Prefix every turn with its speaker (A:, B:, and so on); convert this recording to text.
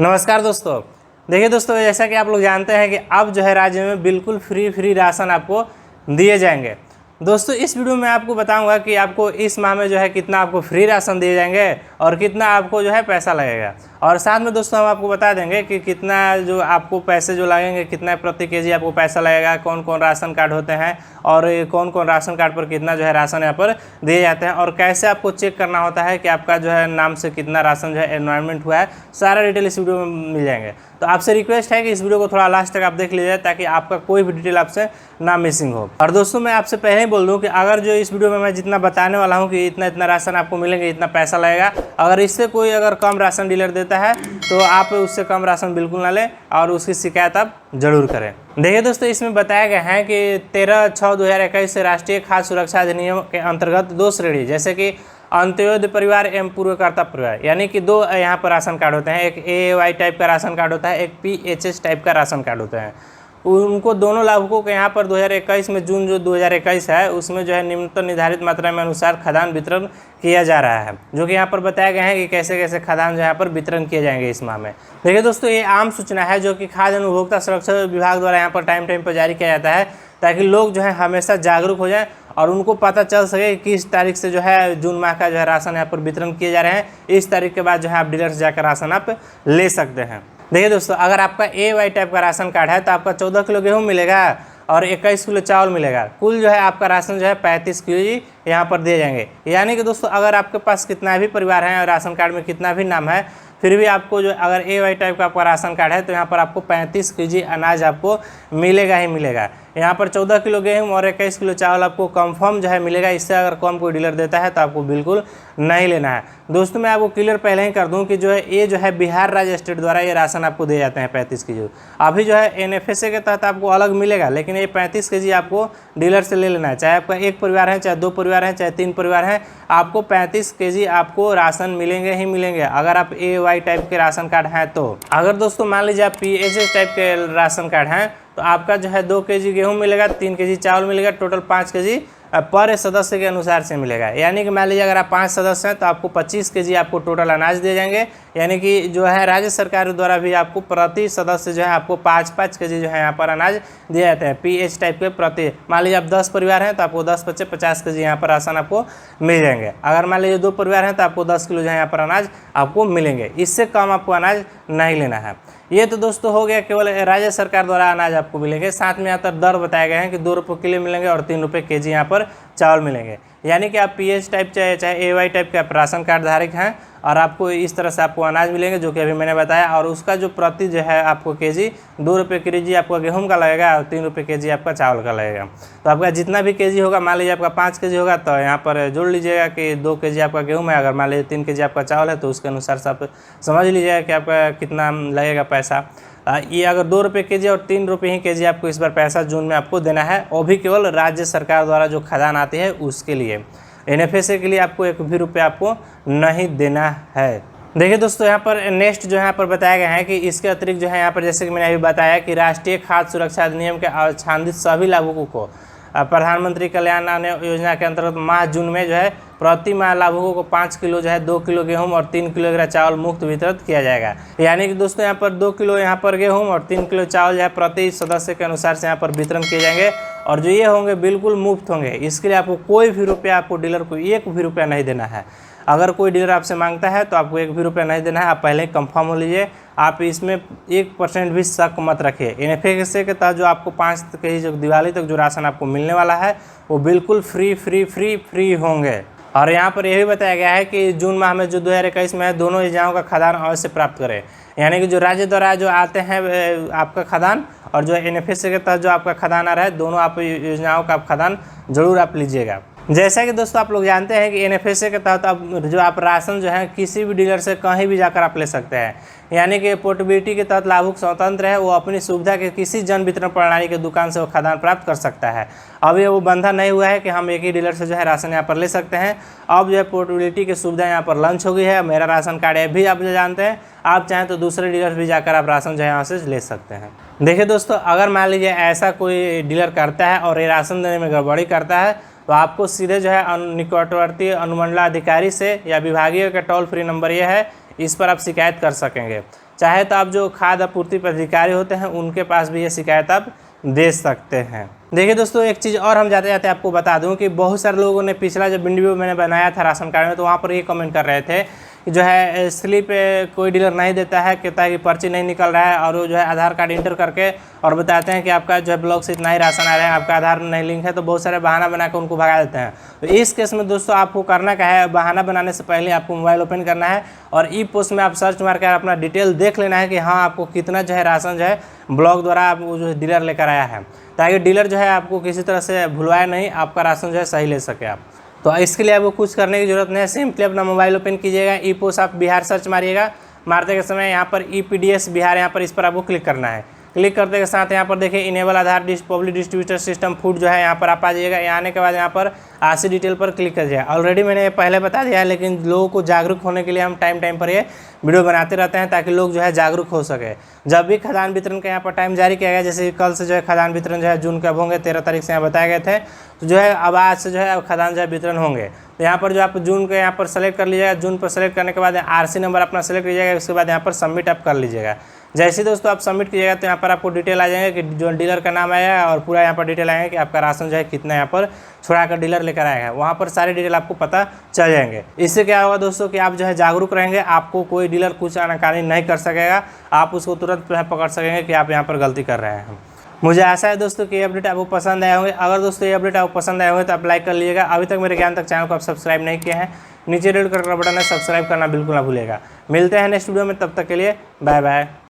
A: नमस्कार दोस्तों। देखिए दोस्तों, जैसा कि आप लोग जानते हैं कि अब जो है राज्य में बिल्कुल फ्री राशन आपको दिए जाएंगे। दोस्तों इस वीडियो में आपको बताऊंगा कि आपको इस माह में जो है कितना आपको फ्री राशन दिए जाएंगे और कितना आपको जो है पैसा लगेगा। और साथ में दोस्तों हम आपको बता देंगे कि कितना जो आपको पैसे जो लगेंगे, कितना प्रति केजी आपको पैसा लगेगा, कौन कौन राशन कार्ड होते हैं और कौन कौन राशन कार्ड पर कितना जो है राशन यहाँ पर दिए जाते हैं और कैसे आपको चेक करना होता है कि आपका जो है नाम से कितना राशन जो है एनवायरमेंट हुआ है। सारा डिटेल इस वीडियो में मिल जाएंगे। तो आपसे रिक्वेस्ट है कि इस वीडियो को थोड़ा लास्ट तक आप देख लीजिए ताकि आपका कोई भी डिटेल आपसे ना मिसिंग हो। और दोस्तों मैं आपसे पहले ही बोल दूं कि अगर जो इस वीडियो में मैं जितना बताने वाला हूं कि इतना इतना राशन आपको मिलेंगे, इतना पैसा लगेगा, अगर इससे कोई अगर कम राशन डीलर देता है तो आप उससे कम राशन बिल्कुल ना लें और उसकी शिकायत आप जरूर करें। देखिए दोस्तों, इसमें बताया गया है कि 13/6/2021 से राष्ट्रीय खाद्य सुरक्षा अधिनियम के अंतर्गत 2 श्रेणी जैसे कि अंत्योदय परिवार एवं पूर्वकर्ता परिवार, यानी कि 2 यहाँ पर राशन कार्ड होते हैं। एक AAY टाइप का राशन कार्ड होता है, एक PHS टाइप का राशन कार्ड होता है। उनको दोनों लाभुकों को यहाँ पर 2021 में जून जो 2021 है उसमें जो है निम्नतम निर्धारित मात्रा में अनुसार खाद्यान्न वितरण किया जा रहा है, जो कि यहाँ पर बताया गया है कि कैसे कैसे खाद्यान्न जो यहाँ पर वितरण किए जाएंगे इस माह में। देखिए दोस्तों, ये आम सूचना है जो कि खाद्य एवं उपभोक्ता सुरक्षा विभाग द्वारा यहाँ पर टाइम पर जारी किया जाता है ताकि लोग जो है हमेशा जागरूक हो जाएं और उनको पता चल सके कि किस तारीख से जो है जून माह का जो है राशन यहाँ पर वितरण किए जा रहे हैं। इस तारीख के बाद जो है आप डीलर से जाकर राशन आप ले सकते हैं। देखिए दोस्तों, अगर आपका AY टाइप का राशन कार्ड है तो आपका 14 किलो गेहूँ मिलेगा और 21 किलो चावल मिलेगा। कुल जो है आपका राशन जो है 35 केजी यहाँ पर दिए जाएंगे। यानी कि दोस्तों अगर आपके पास कितना भी परिवार है और राशन कार्ड में कितना भी नाम है, फिर भी आपको जो अगर AY टाइप का आपका राशन कार्ड है तो यहाँ पर आपको 35 केजी अनाज आपको मिलेगा ही मिलेगा। यहाँ पर 14 किलो गेहूँ और 21 किलो चावल आपको कंफर्म जो है मिलेगा। इससे अगर कम कोई डीलर देता है तो आपको बिल्कुल नहीं लेना है। दोस्तों मैं आपको क्लियर पहले ही कर दूं कि जो है ये जो है बिहार राज्य स्टेट द्वारा ये राशन आपको दिए जाते हैं 35 केजी। अभी जो है NFSA के तहत आपको अलग मिलेगा, लेकिन ये 35 केजी आपको डीलर से ले लेना है। चाहे आपका 1 परिवार है, चाहे 2 परिवार है, चाहे 3 परिवार है, आपको 35 केजी आपको राशन मिलेंगे ही मिलेंगे अगर आप AY टाइप के राशन कार्ड हैं तो। अगर दोस्तों मान लीजिए आप PHS टाइप के राशन कार्ड हैं तो आपका जो है 2 केजी गेहूँ मिलेगा, 3 केजी चावल मिलेगा, टोटल 5 केजी पर सदस्य के अनुसार से मिलेगा। यानी कि मान लीजिए अगर आप 5 सदस्य हैं तो आपको 25 केजी आपको टोटल अनाज दिए जाएंगे। यानी कि जो है राज्य सरकार द्वारा भी आपको प्रति सदस्य जो है आपको 5-5 केजी जो है यहाँ पर अनाज दिए जाते हैं PH टाइप के प्रति। मान लीजिए आप 10 परिवार हैं तो आपको 10-50 केजी यहाँ पर राशन आपको मिल जाएंगे। अगर मान लीजिए 2 परिवार हैं तो आपको 10 किलो जो है यहाँ पर अनाज आपको मिलेंगे। इससे कम आपको अनाज नहीं लेना है। ये तो दोस्तों हो गया केवल राज्य सरकार द्वारा अनाज आपको मिलेंगे। साथ में यहाँ पर दर बताए गए हैं कि 2 रुपये किलो मिलेंगे और 3 रुपये केजी यहाँ पर चावल मिलेंगे। यानी कि आप PH टाइप चाहे AY टाइप के आप राशन कार्ड धारक हैं और आपको इस तरह से आपको अनाज मिलेंगे जो कि अभी मैंने बताया। और उसका जो प्रति जो है आपको केजी 2 रुपये केजी आपका गेहूं का लगेगा और 3 रुपये केजी आपका चावल का लगेगा। तो आपका जितना भी केजी होगा, मान लीजिए आपका 5 केजी होगा तो यहाँ पर जोड़ लीजिएगा कि 2 केजी आपका गेहूँ है। अगर मान लीजिए 3 केजी आपका चावल है तो उसके अनुसार से आप समझ लीजिएगा कि आपका कितना लगेगा पैसा। ये अगर 2 रुपये केजी और 3 रुपये ही केजी आपको इस बार पैसा जून में आपको देना है, वो भी केवल राज्य सरकार द्वारा जो खदान आती है उसके लिए। NFSA के लिए आपको 1 भी रुपये आपको नहीं देना है। देखिए दोस्तों, यहाँ पर नेक्स्ट जो यहाँ पर बताया गया है कि इसके अतिरिक्त जो है यहाँ पर जैसे कि मैंने अभी बताया कि राष्ट्रीय खाद्य सुरक्षा अधिनियम के आच्छादित सभी लाभुकों को प्रधानमंत्री कल्याण अन्न योजना के अंतर्गत माह जून में जो है प्रति माह लाभुकों को 5 किलो जो है 2 किलो गेहूं और 3 किलोग्राम चावल मुफ्त वितरित किया जाएगा। यानी कि दोस्तों यहाँ पर 2 किलो यहाँ पर गेहूं और 3 किलो चावल जो है प्रति सदस्य के अनुसार से यहाँ पर वितरण किए जाएंगे और जो ये होंगे बिल्कुल मुफ्त होंगे। इसके लिए आपको कोई भी रुपया आपको डीलर को 1 भी रुपया नहीं देना है। अगर कोई डीलर आपसे मांगता है तो आपको 1 भी रुपया नहीं देना है। आप पहले ही कंफर्म हो लीजिए, आप इसमें 1% भी शक मत रखिए। NFSA के तहत जो आपको 5 केजी जो दिवाली तक जो राशन आपको मिलने वाला है वो बिल्कुल फ्री होंगे। और यहाँ पर यह भी बताया गया है कि जून माह में जो 2021 में है दोनों योजनाओं का खाद्यान्न अवश्य प्राप्त करें। यानी कि जो राज्य द्वारा जो आते हैं आपका खाद्यान्न और जो NFSA के तहत जो आपका खाद्यान्न आ रहा है, दोनों आप योजनाओं का खाद्यान्न जरूर आप लीजिएगा। जैसा कि दोस्तों आप लोग जानते हैं कि NFSA के तहत अब जो आप राशन जो है किसी भी डीलर से कहीं भी जाकर आप ले सकते हैं। यानी कि पोर्टेबिलिटी के तहत लाभुक स्वतंत्र है, वो अपनी सुविधा के किसी जन वितरण प्रणाली की दुकान से वो खाद्यान्न प्राप्त कर सकता है। अब ये वो बंधन नहीं हुआ है कि हम एक ही डीलर से जो है राशन यहाँ पर ले सकते हैं। अब जो है पोर्टेबिलिटी की सुविधा यहाँ पर लॉन्च हो गई है। मेरा राशन कार्ड है भी आप जो जानते हैं, आप चाहें तो दूसरे डीलर भी जाकर आप राशन जो है यहाँ से ले सकते हैं। देखिए दोस्तों, अगर मान लीजिए ऐसा कोई डीलर करता है और ये राशन देने में गड़बड़ी करता है तो आपको सीधे जो है निकटवर्ती अनुमंडलाधिकारी से या विभागीय का टोल फ्री नंबर ये है, इस पर आप शिकायत कर सकेंगे। चाहे तो आप जो खाद्य आपूर्ति पदाधिकारी होते हैं उनके पास भी ये शिकायत आप दे सकते हैं। देखिए दोस्तों, एक चीज़ और हम जाते जाते आपको बता दूं कि बहुत सारे लोगों ने पिछला जो वीडियो मैंने बनाया था राशन कार्ड में, तो वहाँ पर ये कमेंट कर रहे थे कि जो है स्लिप कोई डीलर नहीं देता है, कहता है कि पर्ची नहीं निकल रहा है, और वो जो है आधार कार्ड इंटर करके और बताते हैं कि आपका जो है ब्लॉक से इतना ही राशन आ रहा है, आपका आधार नहीं लिंक है, तो बहुत सारे बहाना बना के उनको भगा देते हैं। तो इस केस में दोस्तों आपको करना क्या है, बहाना बनाने से पहले आपको मोबाइल ओपन करना है और ई पोस्ट में आप सर्च मार कर अपना डिटेल देख लेना है कि हाँ आपको कितना जो है राशन जो है ब्लॉक द्वारा आपको जो है डीलर लेकर आया है, ताकि डीलर जो है आपको किसी तरह से भुलवाए नहीं, आपका राशन जो है सही ले सके आप। तो इसके लिए आपको कुछ करने की जरूरत नहीं है, सिंपली अपना मोबाइल ओपन कीजिएगा, ई पोस्ट आप बिहार सर्च मारिएगा, मारते के समय यहाँ पर EPDS बिहार यहाँ पर इस पर आपको क्लिक करना है। क्लिक करते के साथ यहाँ पर देखिए इनेबल आधार पब्लिक डिस्ट्रीब्यूटर सिस्टम फूड जो है यहाँ पर आप आ जाइएगा। यहाँ आने के बाद यहाँ पर RC डिटेल पर क्लिक कर जाइए। ऑलरेडी मैंने पहले बता दिया है, लेकिन लोगों को जागरूक होने के लिए हम टाइम पर ये वीडियो बनाते रहते हैं ताकि लोग जो है जागरूक हो सके। जब भी खाद्यान्न वितरण का यहाँ पर टाइम जारी किया गया, जैसे कल से जो है खाद्यान्न वितरण जो है जून के अब होंगे, 13 तारीख से यहाँ बताए गए थे, तो जो है अब आज से जो है खाद्यान्न जो है वितरण होंगे। तो यहाँ पर जो आप जून के यहाँ पर सेलेक्ट कर लीजिएगा, जून पर सेलेक्ट करने के बाद RC नंबर अपना सेलेक्ट कीजिएगा, उसके बाद यहाँ पर सबमिट आप कर लीजिएगा। जैसे दोस्तों आप सबमिट कीजिएगा तो यहाँ पर आपको डिटेल आ जाएंगे कि जो डीलर का नाम आएगा और पूरा यहाँ पर डिटेल आएंगे कि आपका राशन जो है कितना यहाँ पर छुड़ा कर डीलर लेकर आएगा, वहाँ पर सारे डिटेल आपको पता चल जाएंगे। इससे क्या होगा दोस्तों कि आप जो है जागरूक रहेंगे, आपको कोई डीलर कुछ आनाकानी नहीं कर सकेगा, आप उसको तुरंत पकड़ सकेंगे कि आप यहाँ पर गलती कर रहे हैं। मुझे आशा है दोस्तों कि ये अपडेट आपको पसंद आए होंगे। अगर दोस्तों ये अपडेट आपको पसंद आए होंगे तो आप लाइक कर लीजिएगा। अभी तक मेरे ज्ञान तक चैनल को आप सब्सक्राइब नहीं किए हैं, नीचे रेड कलर का बटन है, सब्सक्राइब करना बिल्कुल ना भूलिएगा। मिलते हैं नेक्स्ट वीडियो में, तब तक के लिए बाय बाय।